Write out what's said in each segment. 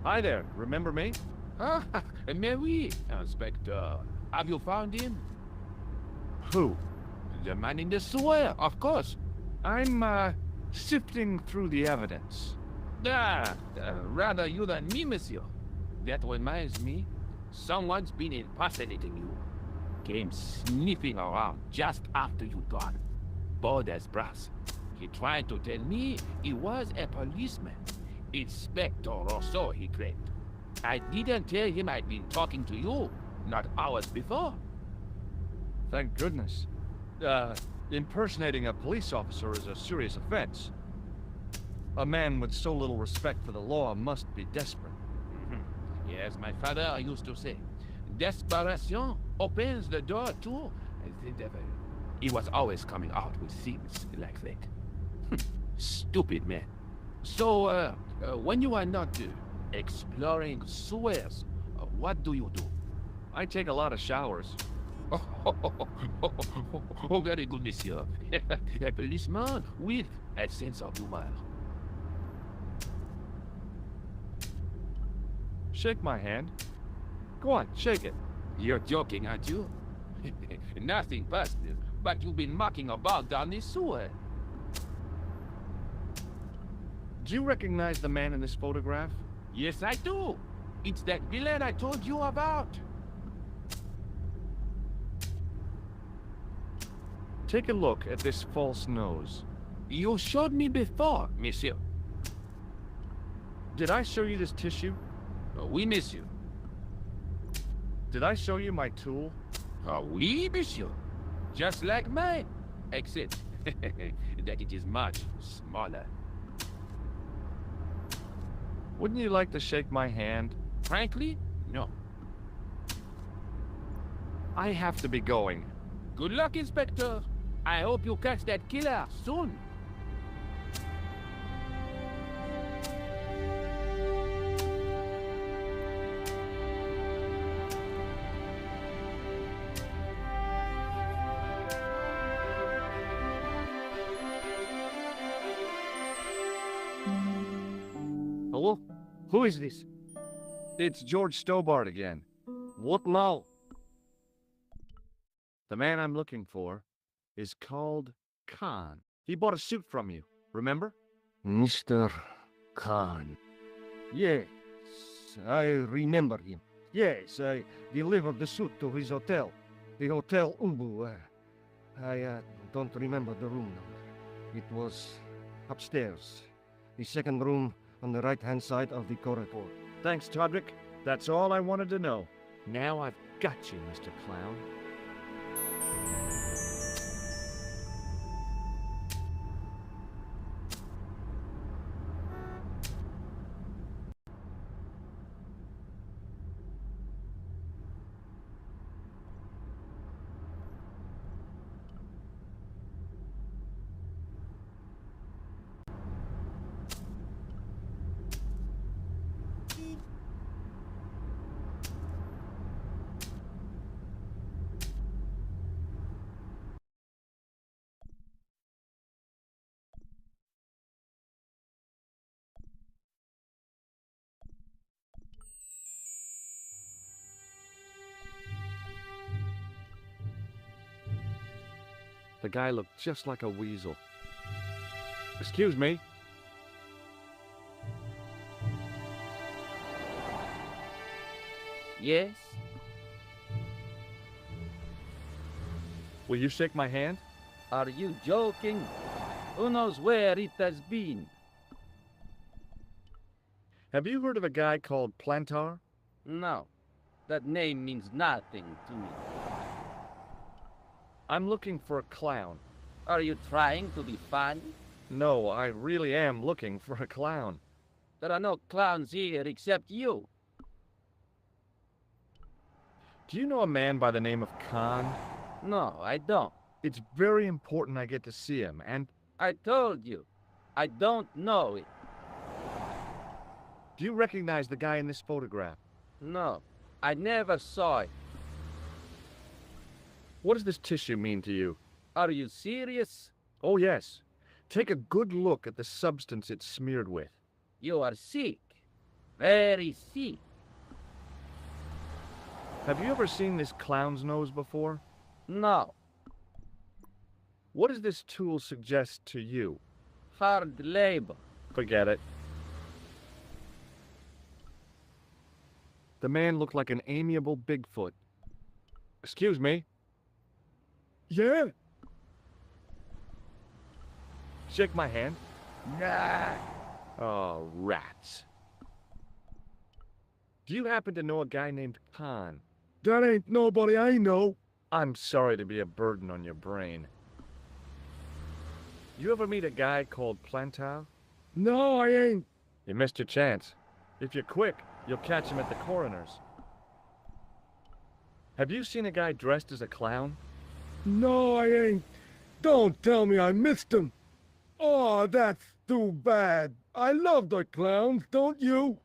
Hi there, remember me? Ah, mais oui, Inspector. Have you found him? Who? The man in the sewer, of course. I'm, sifting through the evidence. Rather you than me, monsieur. That reminds me. Someone's been impersonating you. Came sniffing around just after you gone. Bold as brass. He tried to tell me he was a policeman. Inspector Rousseau, he claimed. I didn't tell him I'd been talking to you, not hours before. Thank goodness. Impersonating a police officer is a serious offense. A man with so little respect for the law must be desperate. Yes, my father used to say, desperation opens the door to the devil. He was always coming out with things like that. Stupid man. So, when you are not exploring sewers, what do you do? I take a lot of showers. Oh, very good, monsieur. A policeman with a sense of humor. Shake my hand. Go on, shake it. You're joking, aren't you? Nothing personal, but you've been mucking about down this sewer. Do you recognize the man in this photograph? Yes, I do. It's that villain I told you about. Take a look at this false nose. You showed me before, monsieur. Did I show you this tissue? Oui, monsieur. Did I show you my tool? Oui, monsieur. Just like mine. Except that it is much smaller. Wouldn't you like to shake my hand? Frankly, no. I have to be going. Good luck, Inspector. I hope you catch that killer soon. Hello? Who is this? It's George Stobart again. What now? The man I'm looking for is called Khan. He bought a suit from you, remember? Mr. Khan. Yes, I remember him. Yes, I delivered the suit to his hotel. The Hotel Umbu. I don't remember the room number. It was upstairs. The second room on the right-hand side of the corridor. Thanks, Todrick. That's all I wanted to know. Now I've got you, Mr. Clown. The guy looked just like a weasel. Excuse me. Yes? Will you shake my hand? Are you joking? Who knows where it has been? Have you heard of a guy called Plantar? No. That name means nothing to me. I'm looking for a clown. Are you trying to be funny? No, I really am looking for a clown. There are no clowns here except you. Do you know a man by the name of Khan? No, I don't. It's very important I get to see him, and I told you. I don't know it. do you recognize the guy in this photograph? No, I never saw it. What does this tissue mean to you? Are you serious? Oh, yes. Take a good look at the substance it's smeared with. You are sick. Very sick. Have you ever seen this clown's nose before? No, What does this tool suggest to you? hard labor. Forget it. The man looked like an amiable Bigfoot. Excuse me? Yeah? Shake my hand. Nah. Oh, rats. Do you happen to know a guy named Khan? That ain't nobody I know. I'm sorry to be a burden on your brain. You ever meet a guy called Plantar? No, I ain't. You missed your chance. If you're quick, you'll catch him at the coroner's. Have you seen a guy dressed as a clown? No, I ain't. Don't tell me I missed him. Oh, that's too bad. I love the clowns, don't you?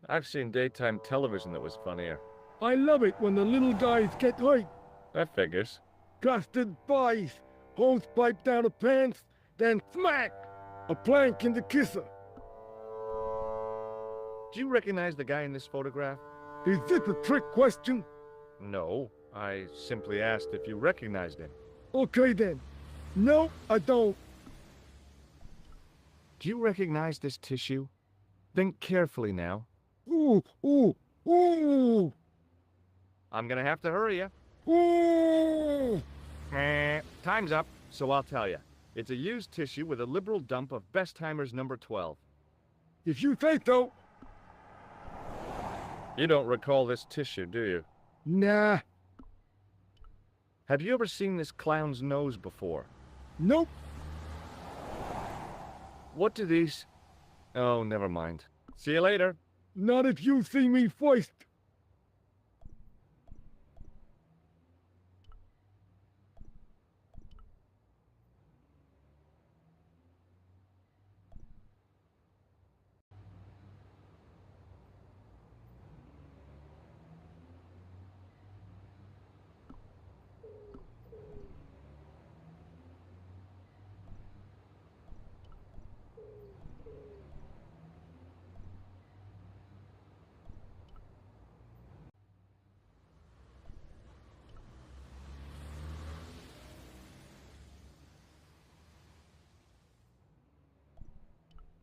I've seen daytime television that was funnier. I love it when the little guys get hurt. That figures. Custard pies, hose pipe down the pants, then smack! A plank in the kisser. Do you recognize the guy in this photograph? Is this a trick question? No, I simply asked if you recognized him. Okay then. No, I don't. Do you recognize this tissue? Think carefully now. Ooh, ooh, ooh, I'm gonna have to hurry you. ooh! Time's up, so I'll tell you. It's a used tissue with a liberal dump of Bestheimer's number 12. If you say so. You don't recall this tissue, do you? Nah, Have you ever seen this clown's nose before? nope. What do these... Oh, never mind. See you later. Not if you see me first.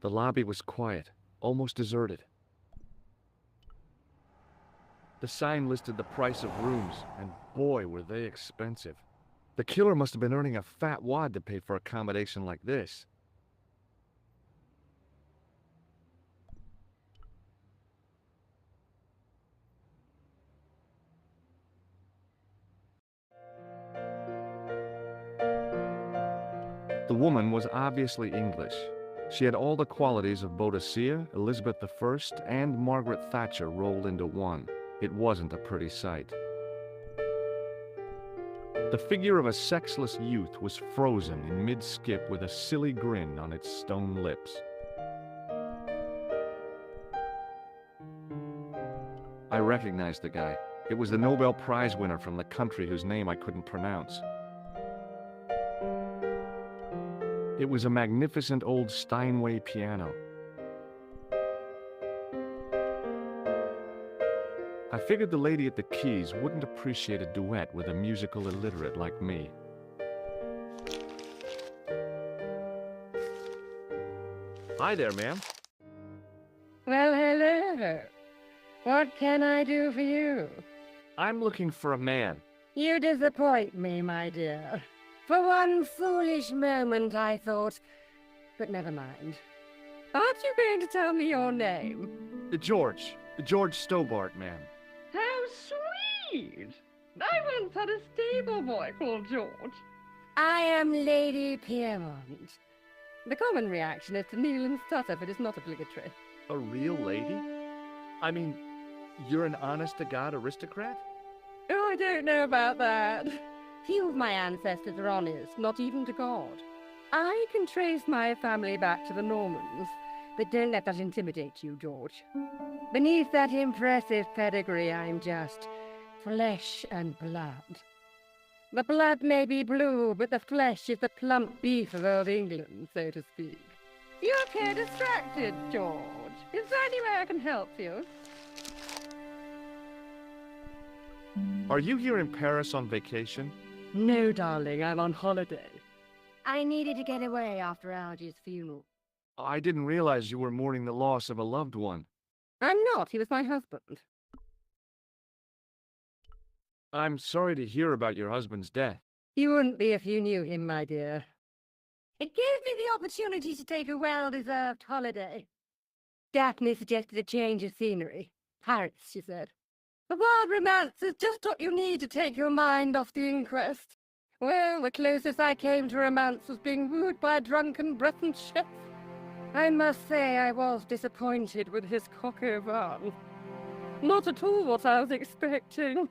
The lobby was quiet, almost deserted. The sign listed the price of rooms, and boy, were they expensive. The killer must have been earning a fat wad to pay for accommodation like this. The woman was obviously English. She had all the qualities of Boadicea, Elizabeth I, and Margaret Thatcher rolled into one. It wasn't a pretty sight. The figure of a sexless youth was frozen in mid-skip with a silly grin on its stone lips. I recognized the guy. It was the Nobel Prize winner from the country whose name I couldn't pronounce. It was a magnificent old Steinway piano. I figured the lady at the keys wouldn't appreciate a duet with a musical illiterate like me. Hi there, ma'am. Well, hello. What can I do for you? I'm looking for a man. You disappoint me, my dear. For one foolish moment I thought... But never mind. Aren't you going to tell me your name? George Stobart, ma'am. How sweet! I once had a stable boy called George. I am Lady Piermont. The common reaction is to kneel and stutter, but it's not obligatory. A real lady? I mean, you're an honest-to-God aristocrat? Oh, I don't know about that. Few of my ancestors are honest, not even to God. I can trace my family back to the Normans, but don't let that intimidate you, George. Beneath that impressive pedigree, I'm just flesh and blood. The blood may be blue, but the flesh is the plump beef of old England, so to speak. You appear distracted, George. Is there any way I can help you? Are you here in Paris on vacation? No, darling, I'm on holiday. I needed to get away after Algy's funeral. I didn't realize you were mourning the loss of a loved one. I'm not. He was my husband. I'm sorry to hear about your husband's death. You wouldn't be if you knew him, my dear. It gave me the opportunity to take a well-deserved holiday. Daphne suggested a change of scenery. Paris, she said. The wild romance is just what you need to take your mind off the inquest. Well, the closest I came to romance was being wooed by a drunken Breton chef. I must say I was disappointed with his coq au vin. Not at all what I was expecting.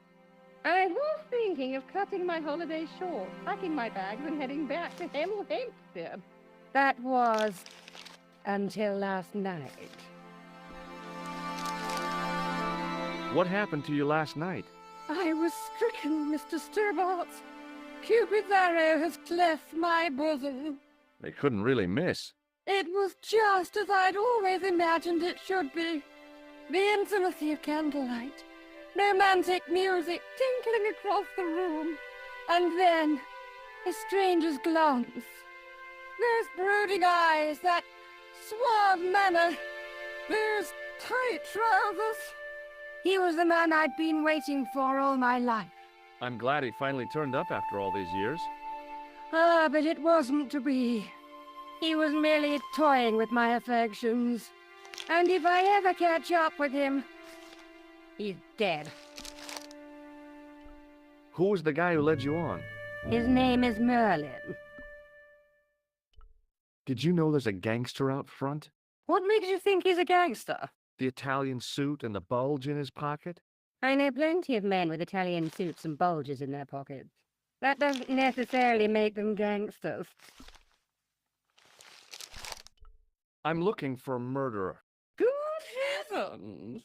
I was thinking of cutting my holiday short, packing my bags and heading back to Hemel Hempstead. That was until last night. What happened to you last night? I was stricken, Mr. Stobart. Cupid's arrow has cleft my bosom. They couldn't really miss. It was just as I'd always imagined it should be. The intimacy of candlelight, romantic music tinkling across the room, and then a stranger's glance. Those brooding eyes, that suave manner, those tight trousers. He was the man I'd been waiting for all my life. I'm glad he finally turned up after all these years. Ah, but it wasn't to be. He was merely toying with my affections. And if I ever catch up with him, he's dead. Who was the guy who led you on? His name is Merlin. Did you know there's a gangster out front? What makes you think he's a gangster? The Italian suit and the bulge in his pocket? I know plenty of men with Italian suits and bulges in their pockets. That doesn't necessarily make them gangsters. I'm looking for a murderer. Good heavens!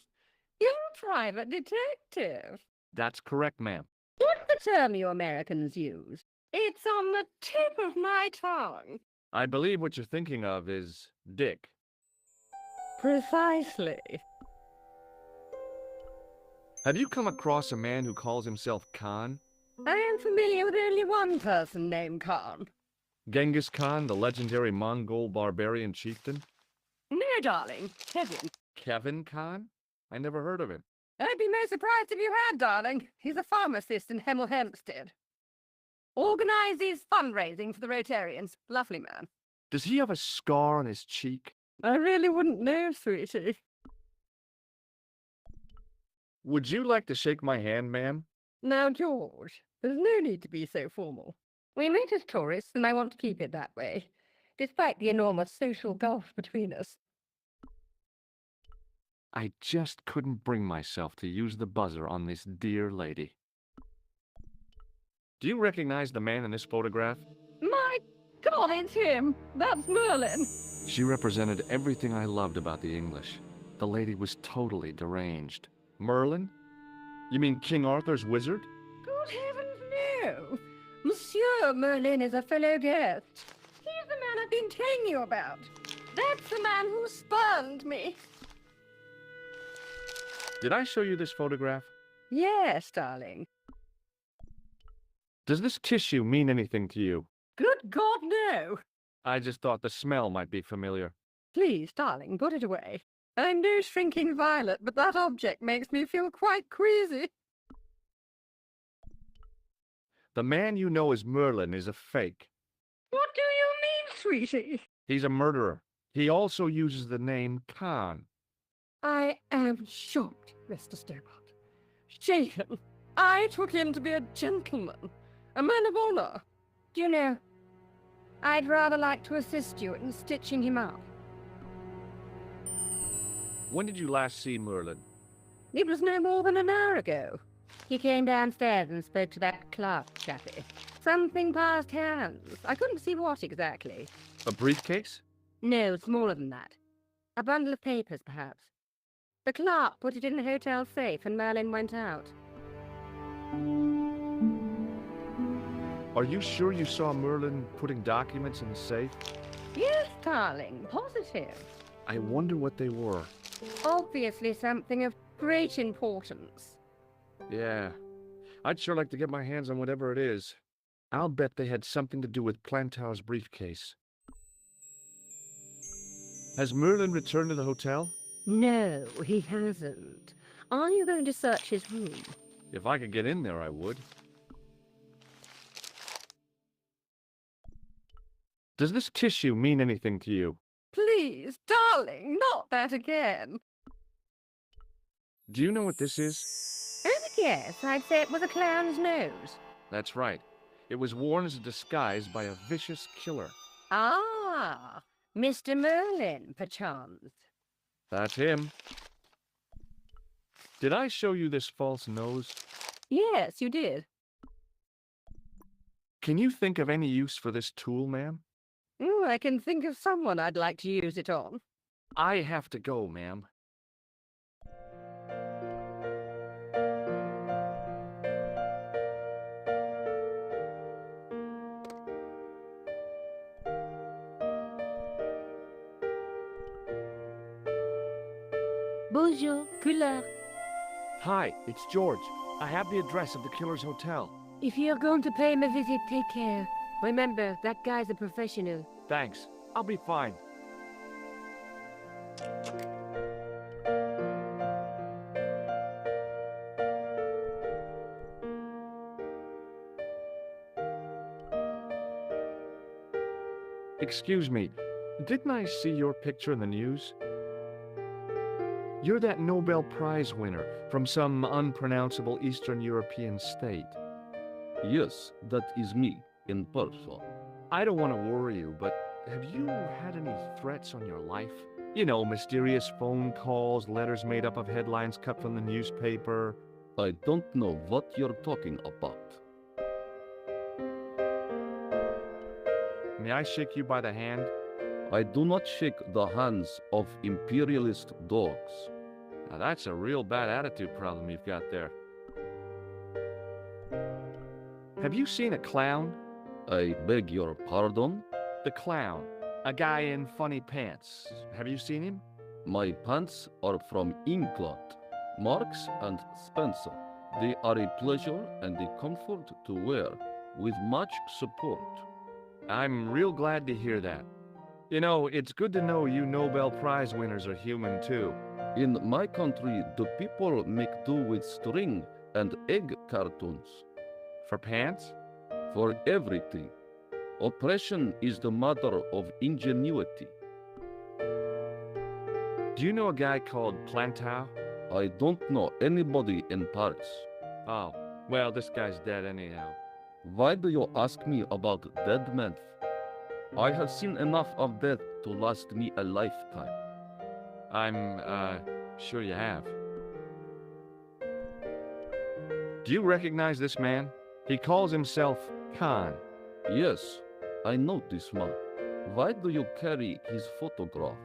You're a private detective. That's correct, ma'am. What's the term you Americans use? It's on the tip of my tongue. I believe what you're thinking of is Dick. Precisely. Have you come across a man who calls himself Khan? I am familiar with only one person named Khan. Genghis Khan, the legendary Mongol barbarian chieftain? No, darling. Kevin. Kevin Khan? I never heard of him. I'd be most surprised if you had, darling. He's a pharmacist in Hemel Hempstead. Organizes fundraising for the Rotarians. Lovely man. Does he have a scar on his cheek? I really wouldn't know, sweetie. Would you like to shake my hand, ma'am? Now, George, there's no need to be so formal. We meet as tourists, and I want to keep it that way, despite the enormous social gulf between us. I just couldn't bring myself to use the buzzer on this dear lady. Do you recognize the man in this photograph? My God, it's him! That's Merlin! She represented everything I loved about the English. The lady was totally deranged. Merlin? You mean King Arthur's wizard? Good heavens, no! Monsieur Merlin is a fellow guest. He's the man I've been telling you about. That's the man who spurned me. Did I show you this photograph? Yes, darling. Does this tissue mean anything to you? Good God, no! I just thought the smell might be familiar. Please, darling, put it away. I'm no shrinking violet, but that object makes me feel quite queasy. The man you know as Merlin is a fake. What do you mean, sweetie? He's a murderer. He also uses the name Khan. I am shocked, Mr. Stobart. Shaken. I took him to be a gentleman, a man of honor. Do you know, I'd rather like to assist you in stitching him up. When did you last see Merlin? It was no more than an hour ago. He came downstairs and spoke to that clerk chappie. Something passed hands. I couldn't see what exactly. A briefcase? No, smaller than that. A bundle of papers, perhaps. The clerk put it in the hotel safe and Merlin went out. Are you sure you saw Merlin putting documents in the safe? Yes, darling. Positive. I wonder what they were. Obviously something of great importance. Yeah. I'd sure like to get my hands on whatever it is. I'll bet they had something to do with Plantow's briefcase. Has Merlin returned to the hotel? No, he hasn't. Are you going to search his room? If I could get in there, I would. Does this tissue mean anything to you? Please, darling, not that again. Do you know what this is? As a guess, I'd say it was a clown's nose. That's right. It was worn as a disguise by a vicious killer. Ah, Mr. Merlin, perchance. That's him. Did I show you this false nose? Yes, you did. Can you think of any use for this tool, ma'am? Oh, I can think of someone I'd like to use it on. I have to go, ma'am. Bonjour, couleur. Hi, it's George. I have the address of the killer's hotel. If you're going to pay him a visit, take care. Remember, that guy's a professional. Thanks. I'll be fine. Excuse me, didn't I see your picture in the news? You're that Nobel Prize winner from some unpronounceable Eastern European state. Yes, that is me, in person. I don't want to worry you, but have you had any threats on your life? You know, mysterious phone calls, letters made up of headlines cut from the newspaper. I don't know what you're talking about. May I shake you by the hand? I do not shake the hands of imperialist dogs. Now that's a real bad attitude problem you've got there. Have you seen a clown? I beg your pardon? The clown. A guy in funny pants. Have you seen him? My pants are from England, Marks and Spencer. They are a pleasure and a comfort to wear, with much support. I'm real glad to hear that. You know, it's good to know you Nobel Prize winners are human too. In my country, the people make do with string and egg cartoons. For pants? For everything. Oppression is the mother of ingenuity. Do you know a guy called Plantow? I don't know anybody in Paris. Oh, well, this guy's dead anyhow. Why do you ask me about dead men? I have seen enough of death to last me a lifetime. I'm, sure you have. Do you recognize this man? He calls himself Khan. Yes, I know this man. Why do you carry his photograph?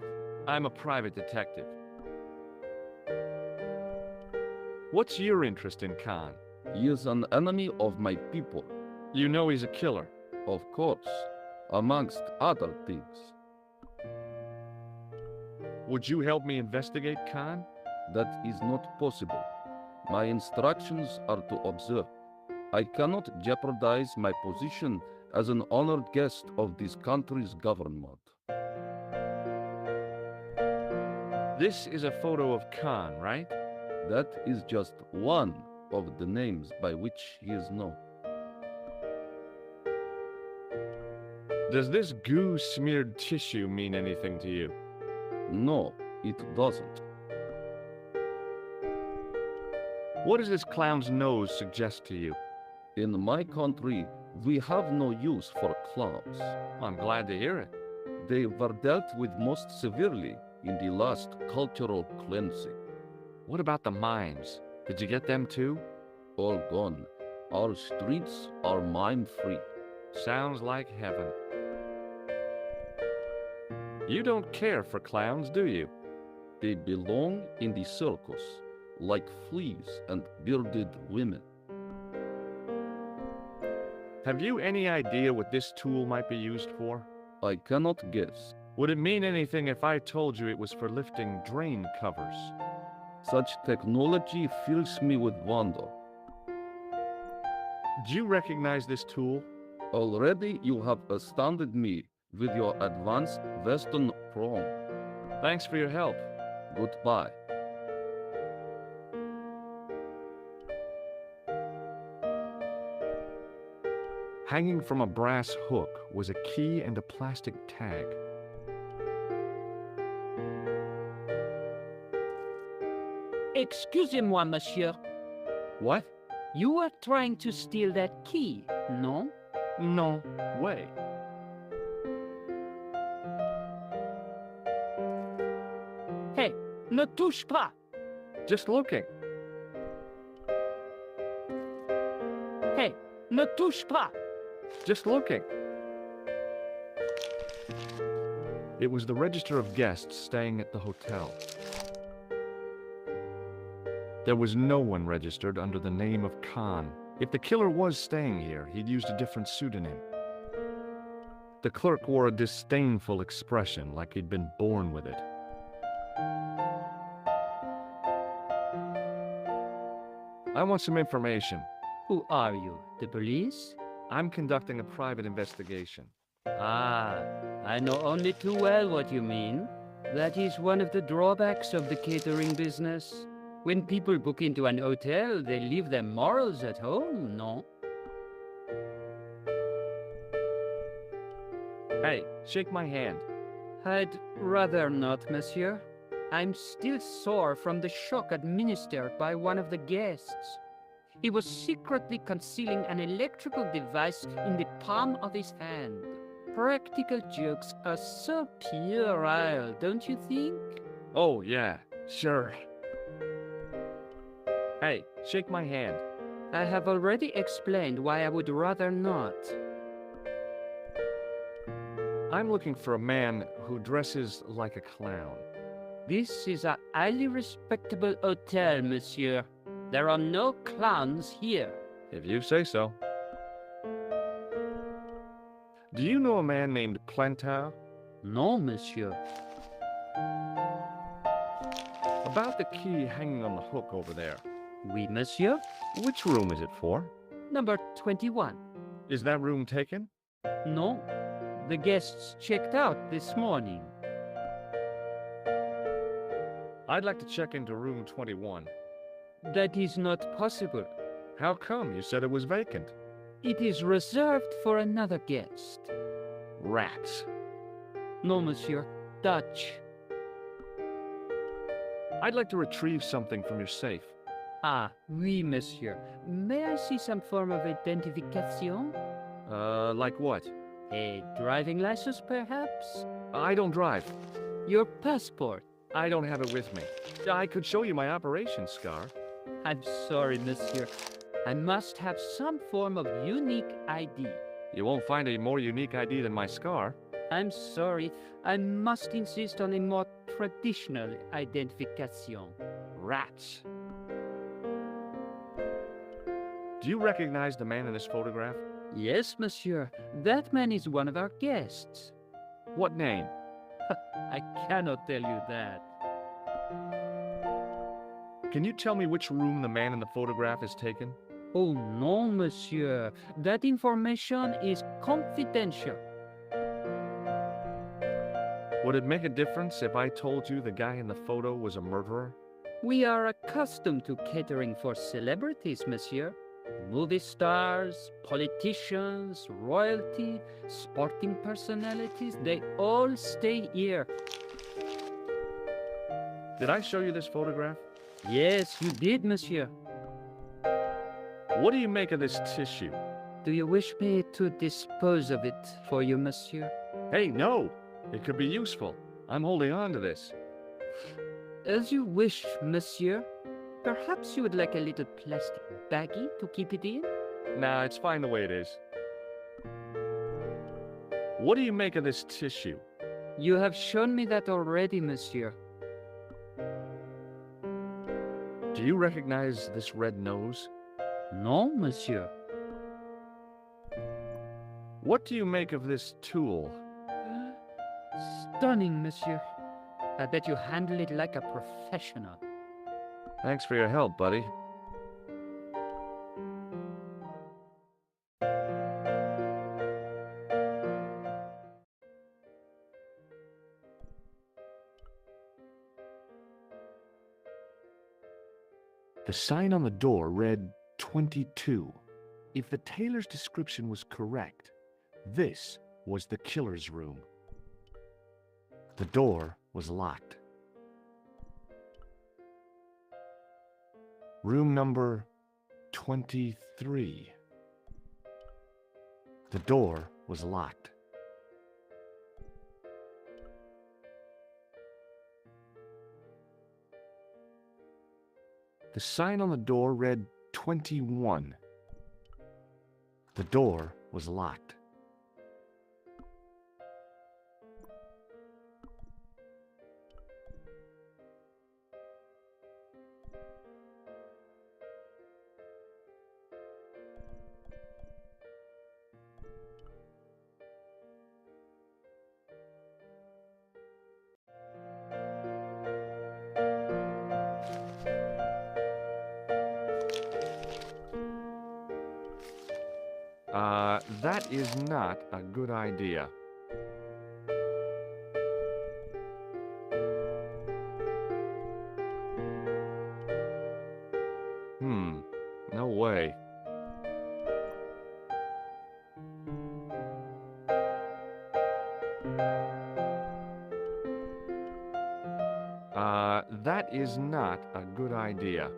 I'm a private detective. What's your interest in Khan? He is an enemy of my people. You know he's a killer. Of course, amongst other things. Would you help me investigate Khan? That is not possible. My instructions are to observe. I cannot jeopardize my position as an honored guest of this country's government. This is a photo of Khan, right? That is just one of the names by which he is known. Does this goo-smeared tissue mean anything to you? No, it doesn't. What does this clown's nose suggest to you? In my country, we have no use for clowns. I'm glad to hear it. They were dealt with most severely in the last cultural cleansing. What about the mimes? Did you get them too? All gone. Our streets are mime-free. Sounds like heaven. You don't care for clowns, do you? They belong in the circus, like fleas and bearded women. Have you any idea what this tool might be used for? I cannot guess. Would it mean anything if I told you it was for lifting drain covers? Such technology fills me with wonder. Do you recognize this tool? Already you have astounded me with your advanced Western prom. Thanks for your help. Goodbye. Hanging from a brass hook was a key and a plastic tag. Excusez-moi, monsieur. What? You are trying to steal that key, no? No way. Hey, ne touche pas! Just looking. Hey, ne touche pas! Just looking. It was the register of guests staying at the hotel. There was no one registered under the name of Khan. If the killer was staying here, he'd used a different pseudonym. The clerk wore a disdainful expression, like he'd been born with it. I want some information. Who are you, the police? I'm conducting a private investigation. Ah, I know only too well what you mean. That is one of the drawbacks of the catering business. When people book into an hotel, they leave their morals at home, no? Hey, shake my hand. I'd rather not, monsieur. I'm still sore from the shock administered by one of the guests. He was secretly concealing an electrical device in the palm of his hand. Practical jokes are so puerile, don't you think? Oh, yeah, sure. Hey, shake my hand. I have already explained why I would rather not. I'm looking for a man who dresses like a clown. This is a highly respectable hotel, monsieur. There are no clowns here. If you say so. Do you know a man named Plantar? No, monsieur. About the key hanging on the hook over there. Oui, monsieur. Which room is it for? Number 21. Is that room taken? No. The guests checked out this morning. I'd like to check into room 21. That is not possible. How come? You said it was vacant. It is reserved for another guest. Rats. No, monsieur. Dutch. I'd like to retrieve something from your safe. Ah, oui, monsieur. May I see some form of identification? Like what? A driving license, perhaps? I don't drive. Your passport? I don't have it with me. I could show you my operation scar. I'm sorry, monsieur. I must have some form of unique ID. You won't find a more unique ID than my scar. I'm sorry. I must insist on a more traditional identification. Rats. Do you recognize the man in this photograph? Yes, monsieur. That man is one of our guests. What name? I cannot tell you that. Can you tell me which room the man in the photograph is taken? Oh, no, monsieur. That information is confidential. Would it make a difference if I told you the guy in the photo was a murderer? We are accustomed to catering for celebrities, monsieur. Movie stars, politicians, royalty, sporting personalities, they all stay here. Did I show you this photograph? Yes, you did, monsieur. What do you make of this tissue? Do you wish me to dispose of it for you, monsieur? Hey, no! It could be useful. I'm holding on to this. As you wish, monsieur. Perhaps you would like a little plastic baggie to keep it in? Nah, it's fine the way it is. What do you make of this tissue? You have shown me that already, monsieur. Do you recognize this red nose? No, monsieur. What do you make of this tool? Stunning, monsieur. I bet you handle it like a professional. Thanks for your help, buddy. The sign on the door read 22. If the tailor's description was correct, this was the killer's room. The door was locked. Room number 23. The door was locked. The sign on the door read 21. The door was locked. That is not a good idea. No way. That is not a good idea.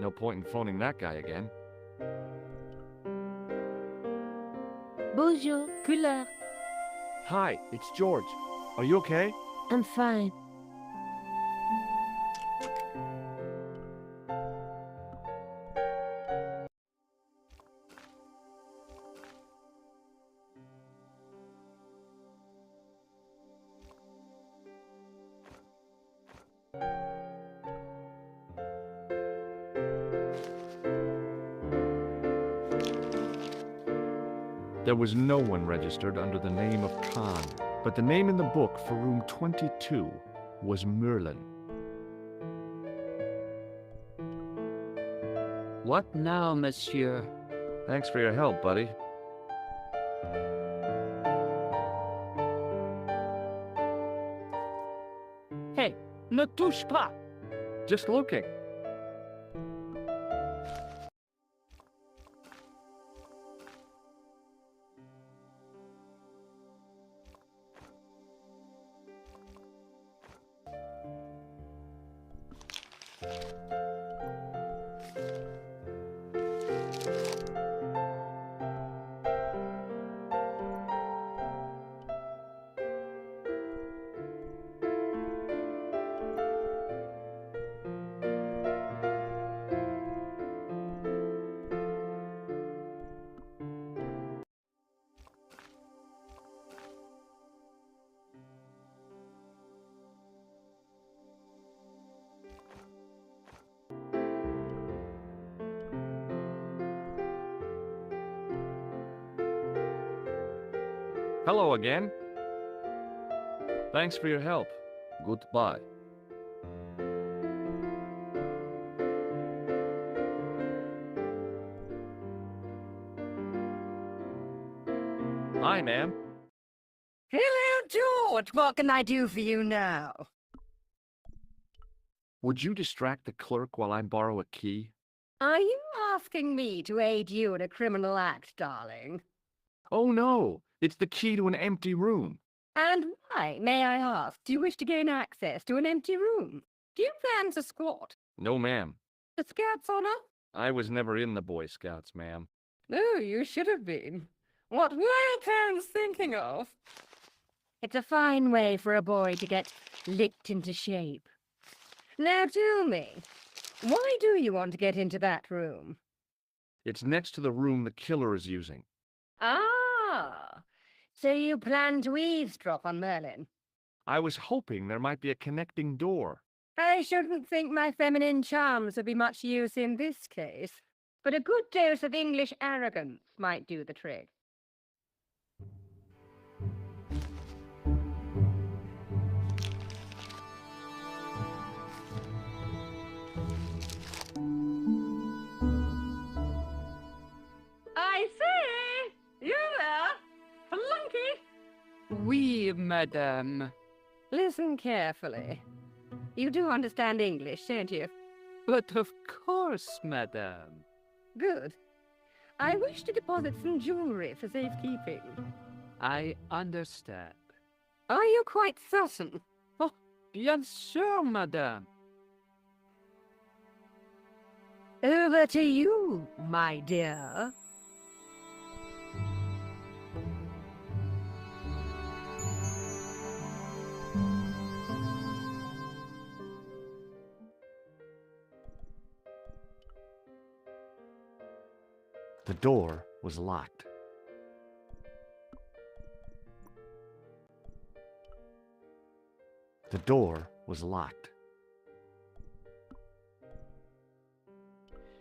No point in phoning that guy again. Bonjour, couleur. Hi, it's George. Are you okay? I'm fine. There was no one registered under the name of Khan, but the name in the book for room 22 was Merlin. What now, monsieur? Thanks for your help, buddy. Hey, ne touche pas! Just looking. Hello again. Thanks for your help. Goodbye. Hi, ma'am. Hello, George. What can I do for you now? Would you distract the clerk while I borrow a key? Are you asking me to aid you in a criminal act, darling? Oh, no. It's the key to an empty room. And why, may I ask, do you wish to gain access to an empty room? Do you plan to squat? No, ma'am. The Scouts honor? I was never in the Boy Scouts, ma'am. No, you should have been. What were your parents thinking of? It's a fine way for a boy to get licked into shape. Now tell me, why do you want to get into that room? It's next to the room the killer is using. Ah, so you plan to eavesdrop on Merlin? I was hoping there might be a connecting door. I shouldn't think my feminine charms would be much use in this case, but a good dose of English arrogance might do the trick. I say! You there? Flunky! Oui, madame. Listen carefully. You do understand English, don't you? But of course, madame. Good. I wish to deposit some jewelry for safekeeping. I understand. Are you quite certain? Oh, bien sûr, madame. Over to you, my dear. The door was locked. The door was locked.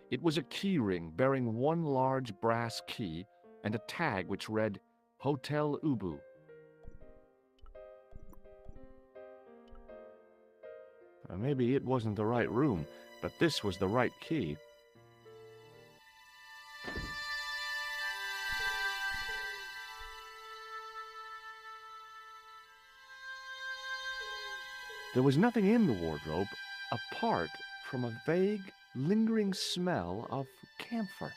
It was a key ring bearing one large brass key and a tag which read Hotel Ubu. Maybe it wasn't the right room, but this was the right key. There was nothing in the wardrobe apart from a vague, lingering smell of camphor.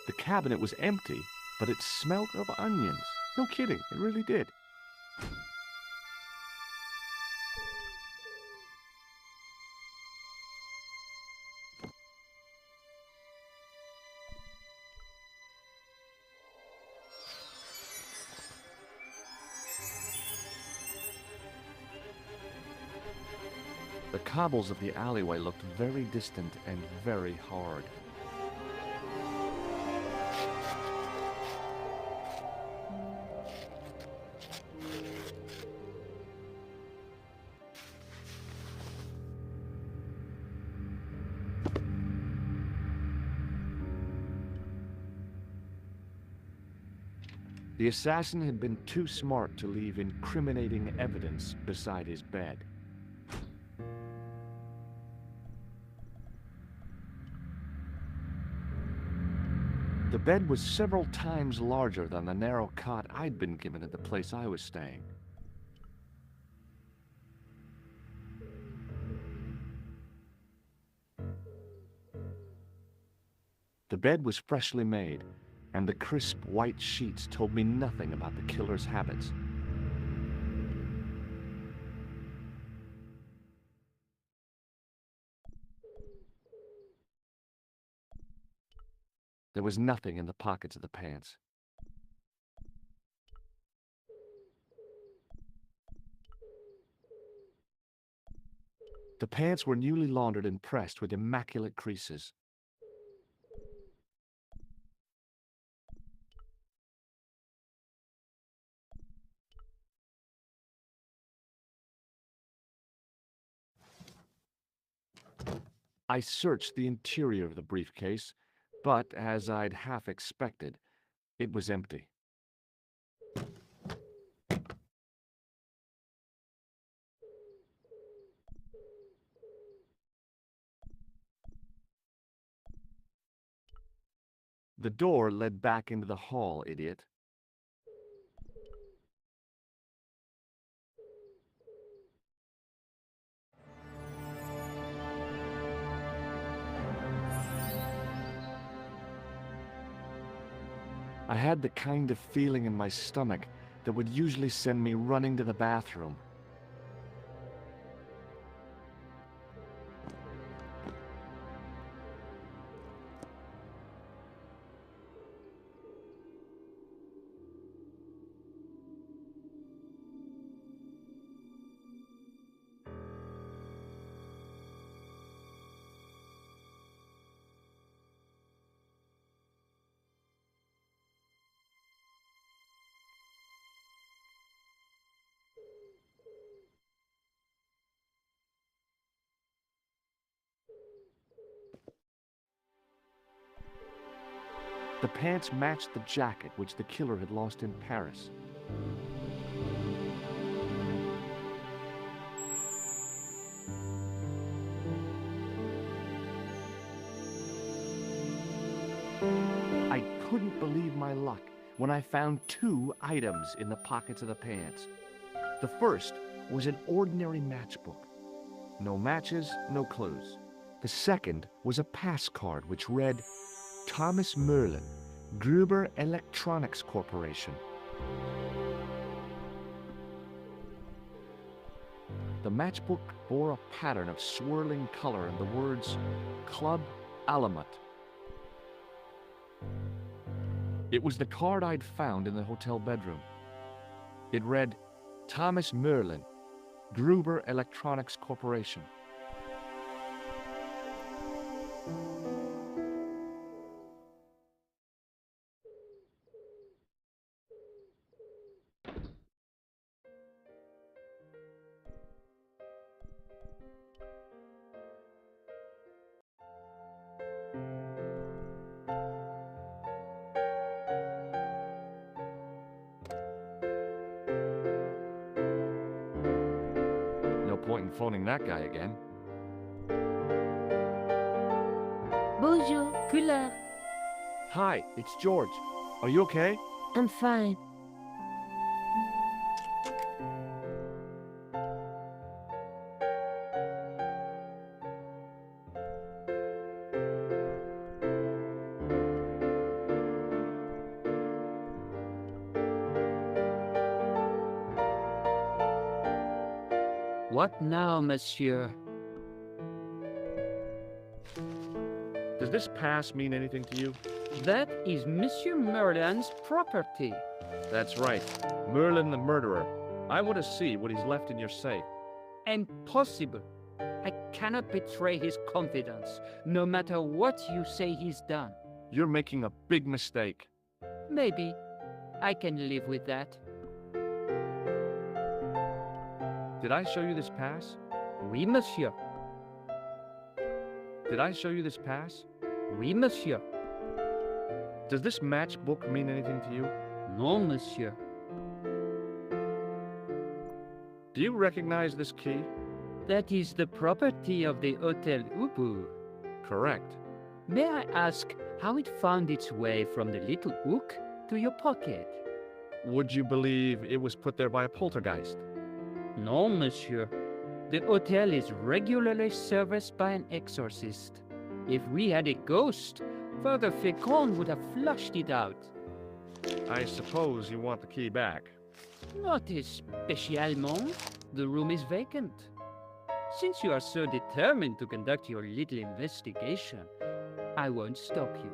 The cabinet was empty, but it smelled of onions. No kidding, it really did. The cobbles of the alleyway looked very distant and very hard. The assassin had been too smart to leave incriminating evidence beside his bed. The bed was several times larger than the narrow cot I'd been given at the place I was staying. The bed was freshly made, and the crisp white sheets told me nothing about the killer's habits. There was nothing in the pockets of the pants. The pants were newly laundered and pressed with immaculate creases. I searched the interior of the briefcase, but as I'd half expected, it was empty. The door led back into the hall, idiot. I had the kind of feeling in my stomach that would usually send me running to the bathroom. The pants matched the jacket which the killer had lost in Paris. I couldn't believe my luck when I found 2 items in the pockets of the pants. The first was an ordinary matchbook. No matches, no clues. The second was a pass card which read, Thomas Merlin, Gruber Electronics Corporation. The matchbook bore a pattern of swirling color and the words, Club Alamut. It was the card I'd found in the hotel bedroom. It read, Thomas Merlin, Gruber Electronics Corporation. No point in phoning that guy again. Bonjour, couleur. Hi, it's George. Are you okay? I'm fine. What now, monsieur? Does this pass mean anything to you? That is Monsieur Merlin's property. That's right. Merlin the murderer. I want to see what he's left in your safe. Impossible. I cannot betray his confidence, no matter what you say he's done. You're making a big mistake. Maybe. I can live with that. Did I show you this pass? Oui, monsieur. Did I show you this pass? Oui, monsieur. Does this matchbook mean anything to you? Non, monsieur. Do you recognize this key? That is the property of the Hotel Ubu. Correct. May I ask how it found its way from the little hook to your pocket? Would you believe it was put there by a poltergeist? Non, monsieur. The hotel is regularly serviced by an exorcist. If we had a ghost, Father Fécond would have flushed it out. I suppose you want the key back. Not especiellement. The room is vacant. Since you are so determined to conduct your little investigation, I won't stop you.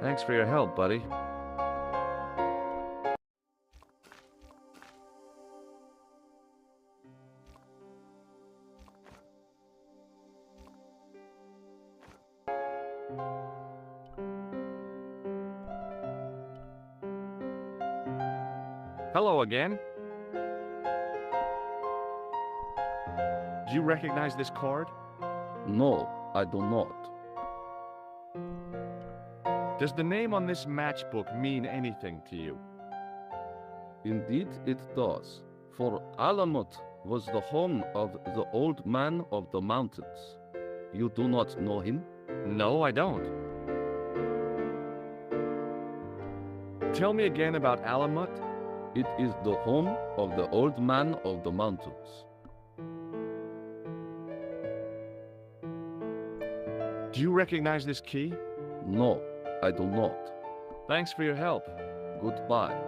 Thanks for your help, buddy. Hello again. Do you recognize this card? No, I do not. Does the name on this matchbook mean anything to you? Indeed it does, for Alamut was the home of the old man of the mountains. You do not know him? No, I don't. Tell me again about Alamut. It is the home of the old man of the mountains. Do you recognize this key? No, I do not. Thanks for your help. Goodbye.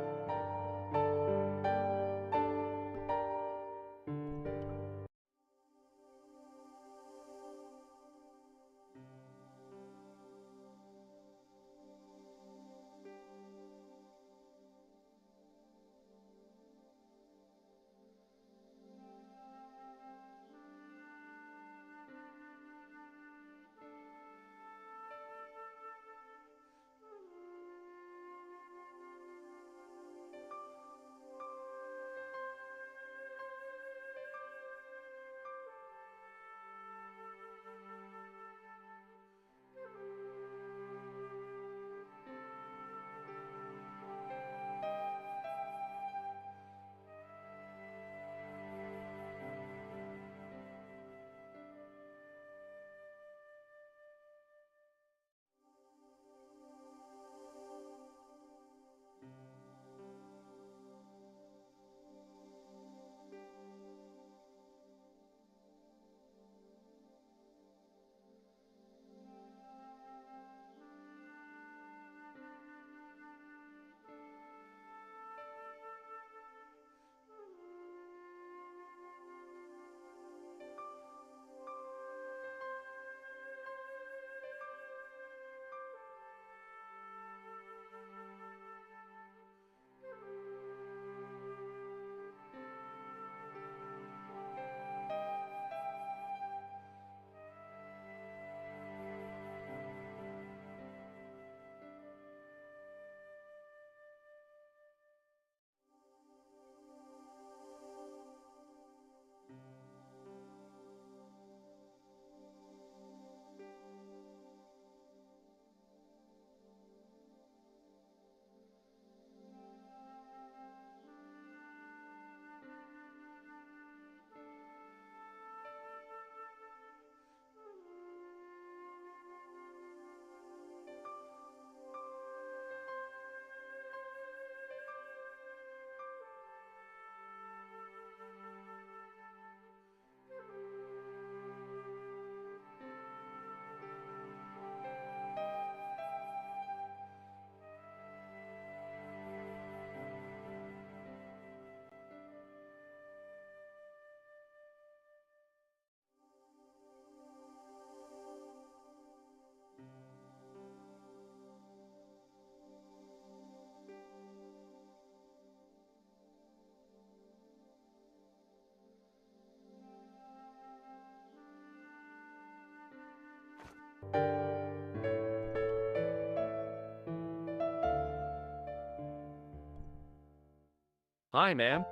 Hi, ma'am.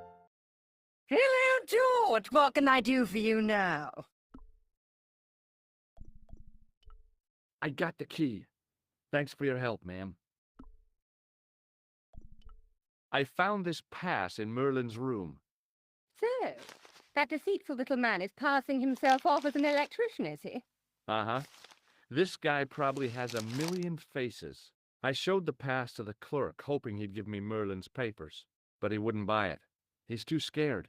Hello, George. What can I do for you now? I got the key. Thanks for your help, ma'am. I found this pass in Merlin's room. So, that deceitful little man is passing himself off as an electrician, is he? Uh-huh. This guy probably has a million faces. I showed the pass to the clerk, hoping he'd give me Merlin's papers, but he wouldn't buy it. He's too scared.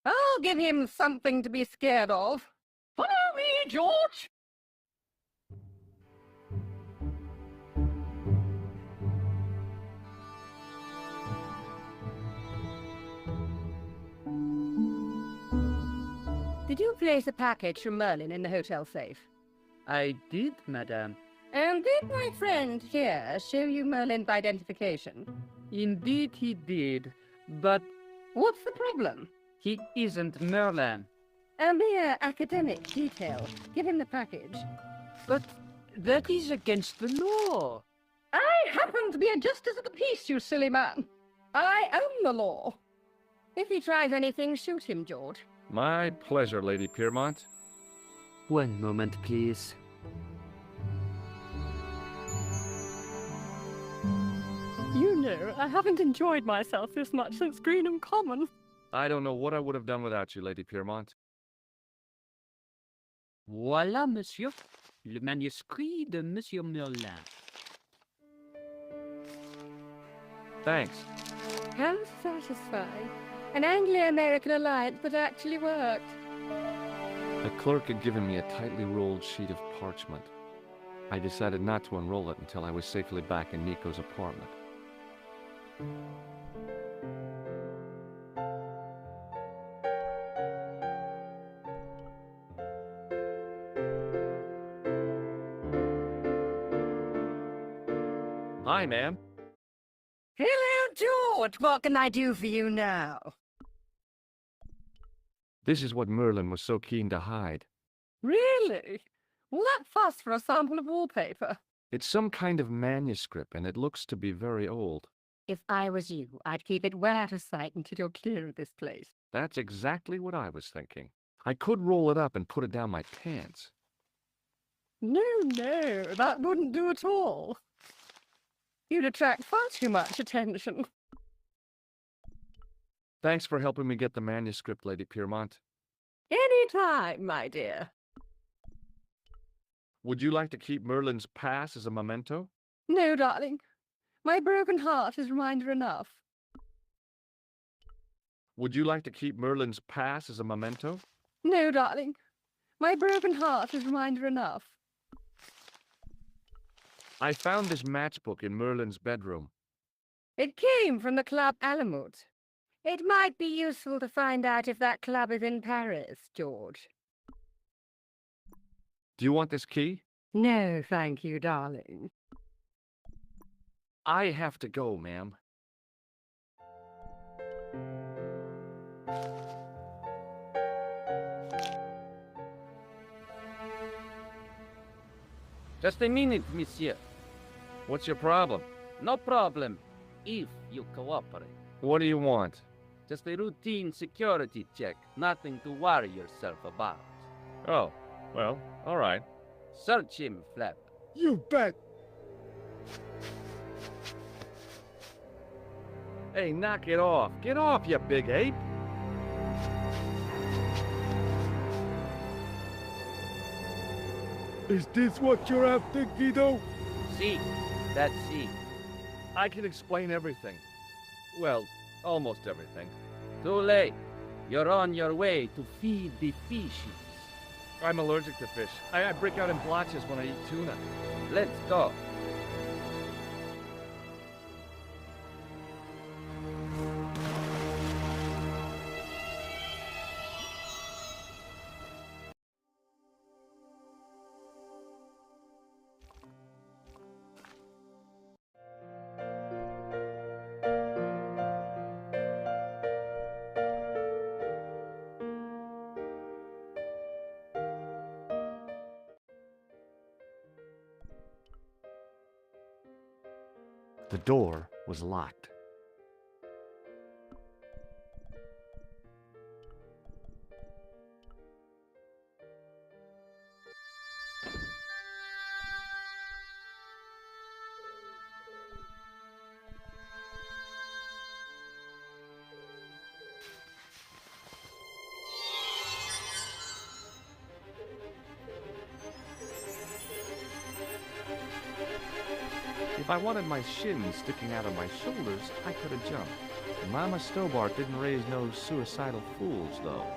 I'll give him something to be scared of. Follow me, George! Did you place a package from Merlin in the hotel safe? I did, madame. And did my friend here show you Merlin's identification? Indeed he did, but What's the problem? he isn't Merlin. A mere academic detail. Give him the package. But that is against the law. I happen to be a justice of the peace, you silly man. I own the law. If he tries anything, shoot him, George. My pleasure, Lady Piermont. One moment, please. You know, I haven't enjoyed myself this much since Greenham Common. I don't know what I would have done without you, Lady Piermont. Voilà, monsieur. Le manuscrit de Monsieur Merlin. Thanks. How satisfying. An Anglo-American alliance that actually worked. The clerk had given me a tightly rolled sheet of parchment. I decided not to unroll it until I was safely back in Nico's apartment. Hi, ma'am. Hello, George. What can I do for you now? This is what Merlin was so keen to hide. Really? Well, that fuss for a sample of wallpaper. It's some kind of manuscript, and it looks to be very old. If I was you, I'd keep it well out of sight until you're clear of this place. That's exactly what I was thinking. I could roll it up and put it down my pants. No, that wouldn't do at all. You'd attract far too much attention. Thanks for helping me get the manuscript, Lady Piermont. Any time, my dear. Would you like to keep Merlin's pass as a memento? No, darling. My broken heart is reminder enough. Would you like to keep Merlin's pass as a memento? No, darling. My broken heart is reminder enough. I found this matchbook in Merlin's bedroom. It came from the Club Alamut. It might be useful to find out if that club is in Paris, George. Do you want this key? No, thank you, darling. I have to go, ma'am. Just a minute, monsieur. What's your problem? No problem, if you cooperate. What do you want? Just a routine security check, nothing to worry yourself about. Oh, well, all right. Search him, Flap. You bet. Hey, knock it off. Get off, you big ape. Is this what you're after, Guido? See, that's see. I can explain everything. Well, almost everything. Too late. You're on your way to feed the fishes. I'm allergic to fish. I break out in blotches when I eat tuna. Let's go. The door was locked. If I wanted my shins sticking out of my shoulders, I could have jumped. Mama Stobart didn't raise no suicidal fools, though.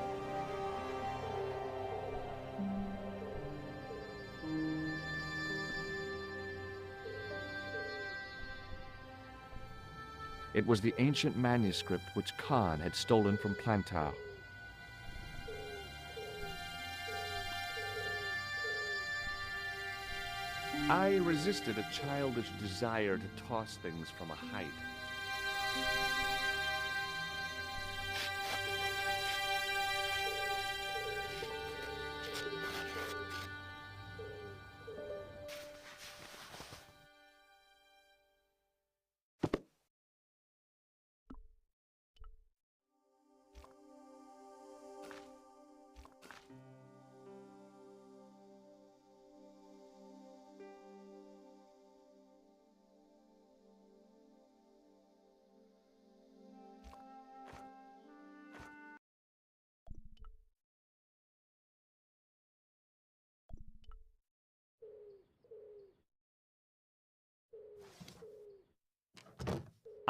It was the ancient manuscript which Khan had stolen from Plantau. I resisted a childish desire to toss things from a height.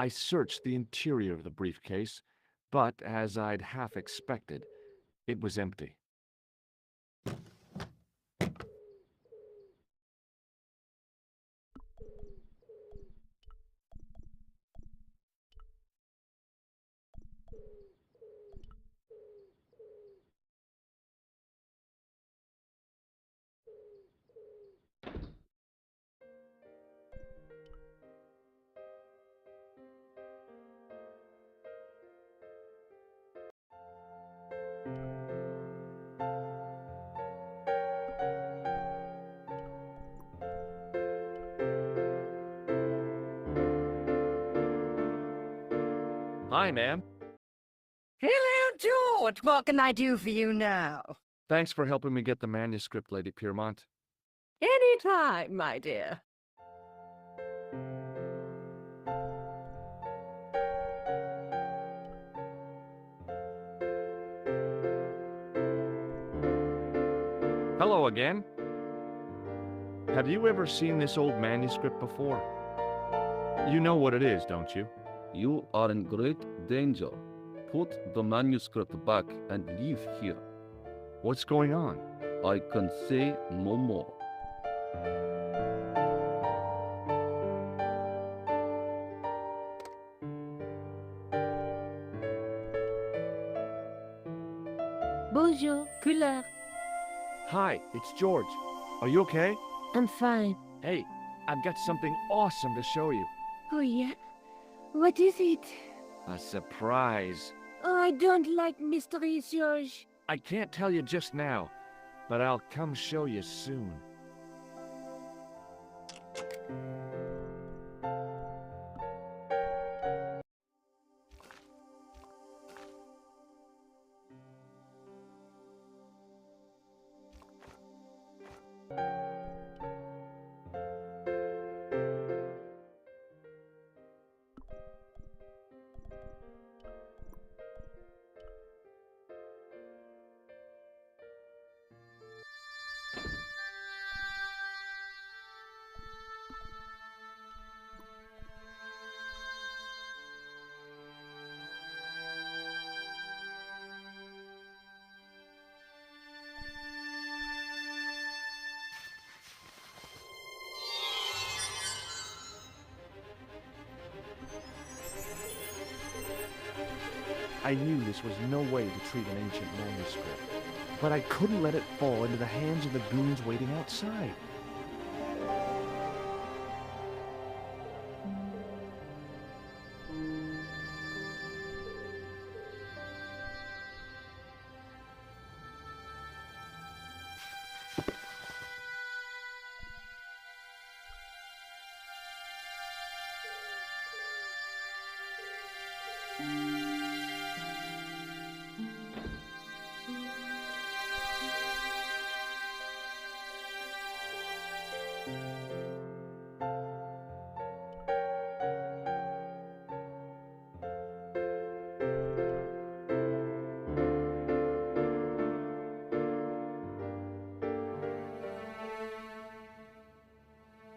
I searched the interior of the briefcase, but as I'd half expected, it was empty. Hi, ma'am. Hello, George. What can I do for you now? Thanks for helping me get the manuscript, Lady Piermont. Any time, my dear. Hello again. Have you ever seen this old manuscript before? You know what it is, don't you? You are in great danger. Put the manuscript back and leave here. What's going on? I can say no more. Bonjour, couleur. Hi, it's George. Are you okay? I'm fine. Hey, I've got something awesome to show you. Oh, yeah? What is it? A surprise. Oh, I don't like mysteries, George. I can't tell you just now, but I'll come show you soon. I knew this was no way to treat an ancient manuscript, but I couldn't let it fall into the hands of the goons waiting outside.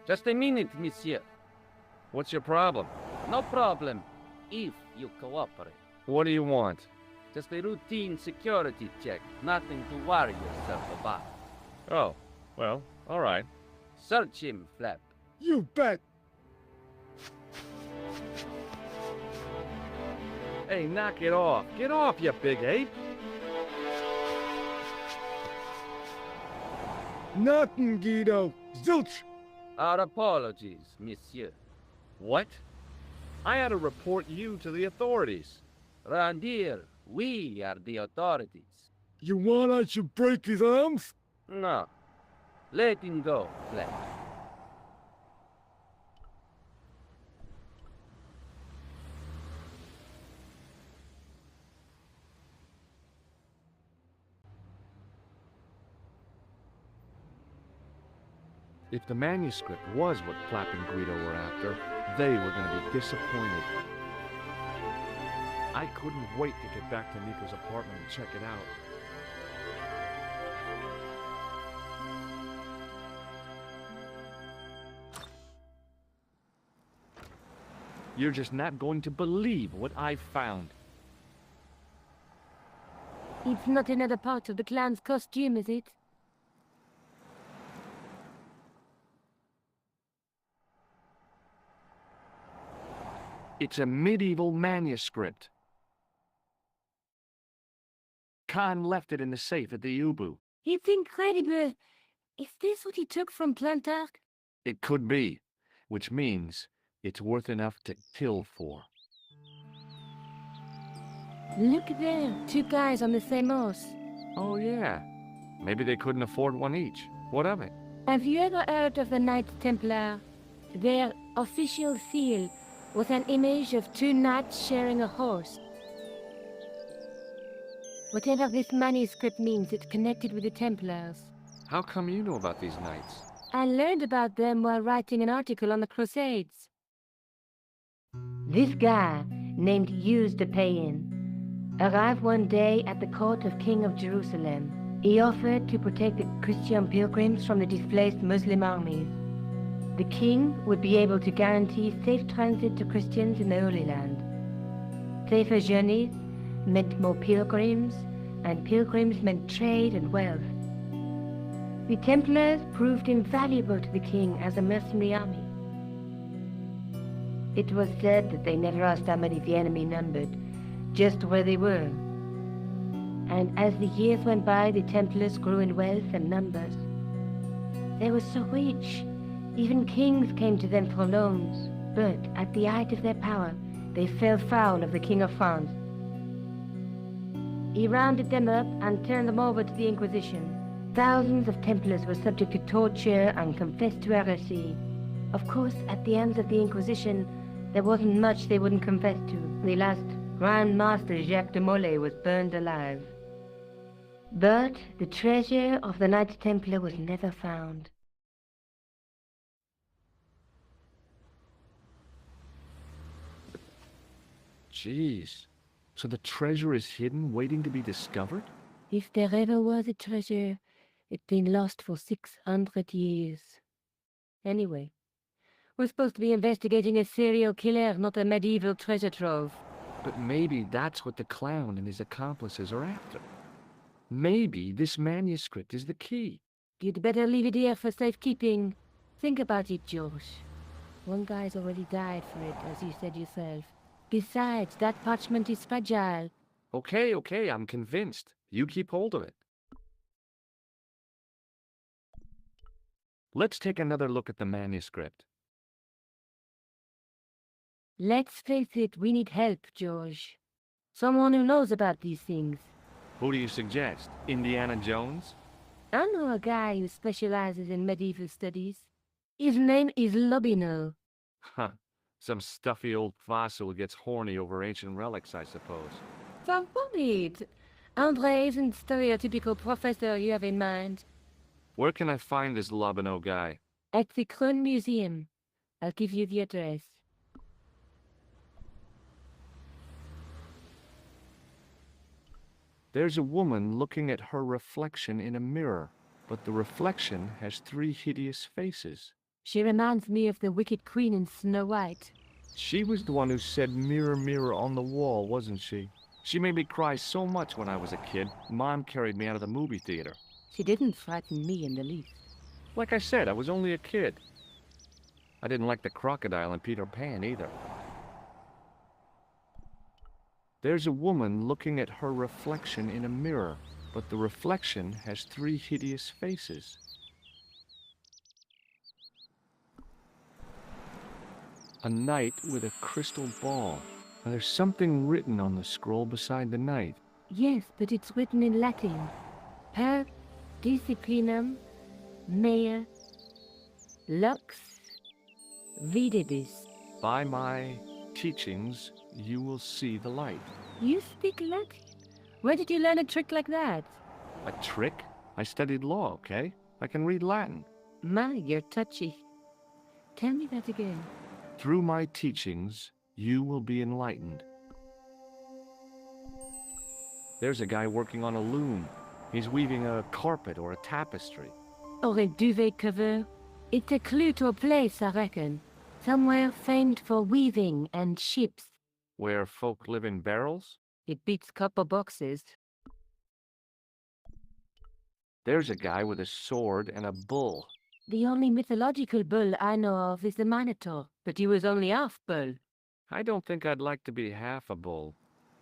Just a minute, monsieur. What's your problem? No problem, if you cooperate. What do you want? Just a routine security check, nothing to worry yourself about. Oh, well, all right. Search him, Flap. You bet. Hey, knock it off. Get off, you big ape. Nothing, Guido. Zilch. Our apologies, monsieur. What? I had to report you to the authorities. Round here, we are the authorities. You want I should break his arms? No. Let him go, Flap. If the manuscript was what Flap and Guido were after, they were going to be disappointed. I couldn't wait to get back to Nico's apartment and check it out. You're just not going to believe what I found. It's not another part of the clown's costume, is it? It's a medieval manuscript. Khan left it in the safe at the Ubu. It's incredible. Is this what he took from Plantark? It could be, which means it's worth enough to kill for. Look there, two guys on the same horse. Oh yeah, maybe they couldn't afford one each. What of it? Have you ever heard of the Knights Templar? Their official seal with an image of two knights sharing a horse. Whatever this manuscript means, it's connected with the Templars. How come you know about these knights? I learned about them while writing an article on the Crusades. This guy, named Hughes de Payen, arrived one day at the court of King of Jerusalem. He offered to protect the Christian pilgrims from the displaced Muslim armies. The king would be able to guarantee safe transit to Christians in the Holy Land. Safer journeys meant more pilgrims, and pilgrims meant trade and wealth. The Templars proved invaluable to the king as a mercenary army. It was said that they never asked how many the enemy numbered, just where they were. And as the years went by, the Templars grew in wealth and numbers. They were so rich, even kings came to them for loans. But at the height of their power, they fell foul of the King of France. He rounded them up and turned them over to the Inquisition. Thousands of Templars were subject to torture and confessed to heresy. Of course, at the hands of the Inquisition, there wasn't much they wouldn't confess to. The last Grand Master Jacques de Molay was burned alive. But the treasure of the Knights Templar was never found. Jeez. So the treasure is hidden, waiting to be discovered? If there ever was a treasure, it's been lost for 600 years. Anyway, we're supposed to be investigating a serial killer, not a medieval treasure trove. But maybe that's what the clown and his accomplices are after. Maybe this manuscript is the key. You'd better leave it here for safekeeping. Think about it, Josh. One guy's already died for it, as you said yourself. Besides, that parchment is fragile. Okay, I'm convinced. You keep hold of it. Let's take another look at the manuscript. Let's face it, we need help, George. Someone who knows about these things. Who do you suggest? Indiana Jones? I know a guy who specializes in medieval studies. His name is Lobino. Huh. Some stuffy old fossil who gets horny over ancient relics, I suppose. So worried. Andre isn't the stereotypical professor you have in mind. Where can I find this Lobino guy? At the Kroon Museum. I'll give you the address. There's a woman looking at her reflection in a mirror, but the reflection has 3 hideous faces. She reminds me of the Wicked Queen in Snow White. She was the one who said mirror, mirror on the wall, wasn't she? She made me cry so much when I was a kid, Mom carried me out of the movie theater. She didn't frighten me in the least. Like I said, I was only a kid. I didn't like the crocodile in Peter Pan either. There's a woman looking at her reflection in a mirror, but the reflection has 3 hideous faces. A knight with a crystal ball. Now, there's something written on the scroll beside the knight. Yes, but it's written in Latin. Per disciplinam mea lux videbis. By my teachings, you will see the light. You speak Latin? Where did you learn a trick like that? A trick? I studied law, okay? I can read Latin. My, you're touchy. Tell me that again. Through my teachings, you will be enlightened. There's a guy working on a loom. He's weaving a carpet or a tapestry. Or a duvet cover. It's a clue to a place, I reckon. Somewhere famed for weaving and ships. Where folk live in barrels? It beats copper boxes. There's a guy with a sword and a bull. The only mythological bull I know of is the Minotaur, but he was only half bull. I don't think I'd like to be half a bull,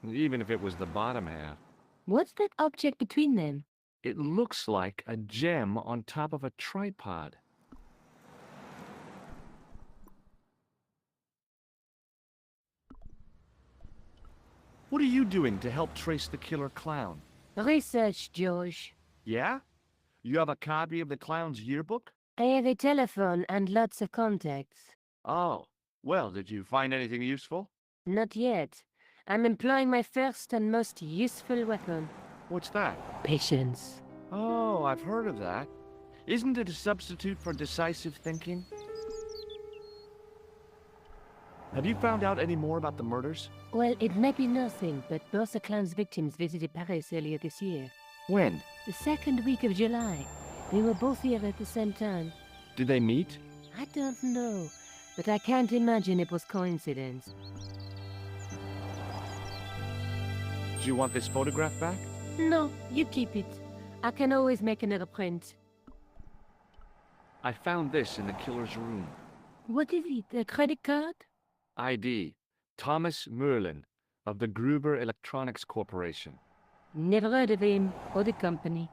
even if it was the bottom half. What's that object between them? It looks like a gem on top of a tripod. What are you doing to help trace the killer clown? Research, George. Yeah? You have a copy of the clown's yearbook? I have a telephone and lots of contacts. Oh, Well, did you find anything useful? Not yet. I'm employing my first and most useful weapon. What's that? Patience. Oh, I've heard of that. Isn't it a substitute for decisive thinking? Have you found out any more about the murders? Well, it may be nothing, but both the clan's victims visited Paris earlier this year. When? The second week of July. They were both here at the same time. Did they meet? I don't know, but I can't imagine it was coincidence. Do you want this photograph back? No, you keep it. I can always make another print. I found this in the killer's room. What is it, a credit card? ID. Thomas Merlin, of the Gruber Electronics Corporation. Never heard of him, or the company.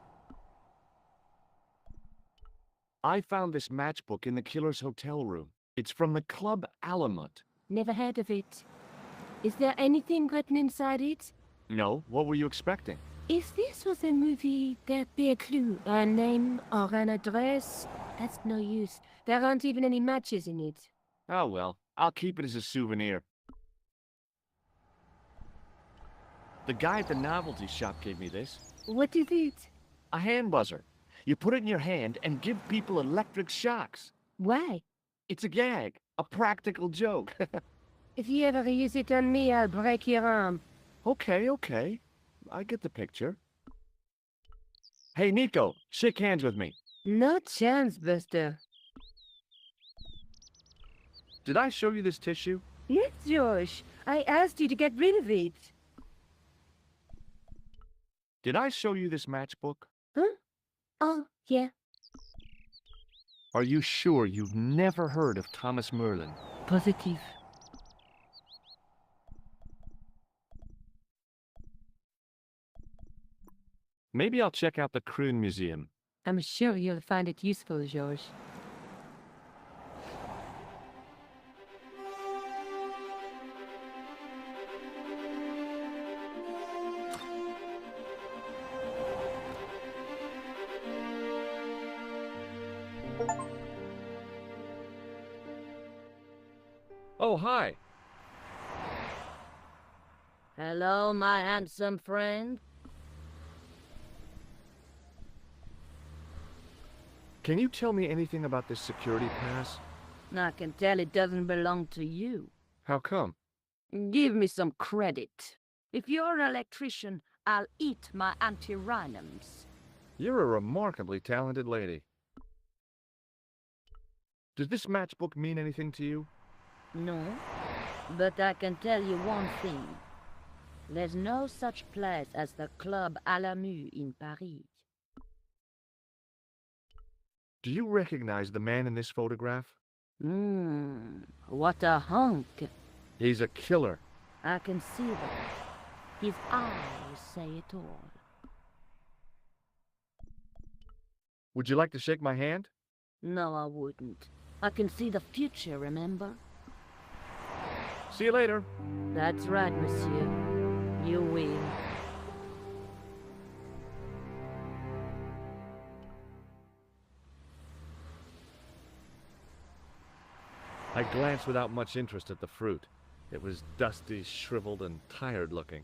I found this matchbook in the killer's hotel room. It's from the Club Alamut. Never heard of it. Is there anything written inside it? No, what were you expecting? If this was a movie, there'd be a clue, a name or an address. That's no use. There aren't even any matches in it. Oh well, I'll keep it as a souvenir. The guy at the novelty shop gave me this. What is it? A hand buzzer. You put it in your hand and give people electric shocks. Why? It's a gag, a practical joke. If you ever use it on me, I'll break your arm. Okay. I get the picture. Hey, Nico, shake hands with me. No chance, Buster. Did I show you this tissue? Yes, Josh. I asked you to get rid of it. Did I show you this matchbook? Huh? Oh, yeah. Are you sure you've never heard of Thomas Merlin? Positive. Maybe I'll check out the Kroon Museum. I'm sure you'll find it useful, George. Oh, hi. Hello, my handsome friend. Can you tell me anything about this security pass? I can tell it doesn't belong to you. How come? Give me some credit. If you're an electrician, I'll eat my antirhinums. You're a remarkably talented lady. Does this matchbook mean anything to you? No, but I can tell you one thing. There's no such place as the Club Alamut in Paris. Do you recognize the man in this photograph? What a hunk. He's a killer. I can see that. His eyes say it all. Would you like to shake my hand? No, I wouldn't. I can see the future, remember? See you later. That's right, monsieur. You win. I glanced without much interest at the fruit. It was dusty, shriveled, and tired looking.